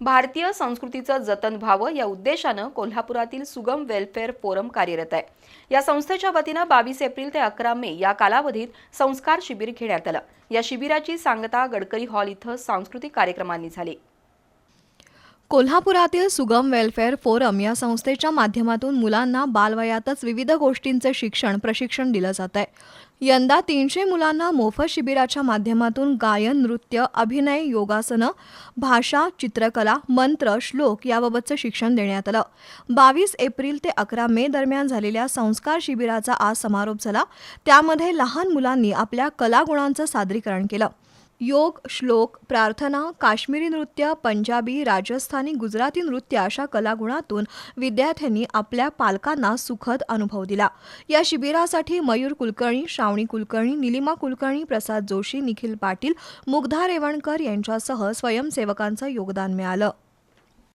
भारतीय संस्कृतीचं जतन व्हावं या उद्देशानं कोल्हापुरातील सुगम वेलफेअर फोरम कार्यरत आहे। या संस्थेच्या वतीनं 22 एप्रिल ते 11 मे या कालावधीत संस्कार शिबिर घेण्यात आलं। या शिबिराची सांगता गडकरी हॉल इथं सांस्कृतिक कार्यक्रमांनी झाली। कोल्हापुरातील सुगम वेलफेअर फोरम या संस्थेच्या माध्यमातून मुलांना बालवयातच विविध गोष्टींचे प्रशिक्षण दिलं जात आहे। यंदा 300 मुलांना मोफत शिबिराच्या माध्यमातून गायन, नृत्य, अभिनय, योगासनं, भाषा, चित्रकला, मंत्र, श्लोक याबाबतचं शिक्षण देण्यात आलं। 22 एप्रिल ते 11 मे दरम्यान झालेल्या संस्कार शिबिराचा आज समारोप झाला। त्यामध्ये लहान मुलांनी आपल्या कलागुणांचं सादरीकरण केलं। योग, श्लोक, प्रार्थना, काश्मीरी नृत्य, पंजाबी, राजस्थानी, गुजराती नृत्य अशा कलागुणातून विद्यार्थ्यांनी आपल्या पालकांना सुखद अनुभव दिला। या शिबिरासाठी मयूर कुलकर्णी, श्रावणी कुलकर्णी, निलिमा कुलकर्णी, प्रसाद जोशी, निखिल पाटील, मुग्धा रेवणकर यांच्यासह स्वयंसेवकांचं योगदान मिळालं।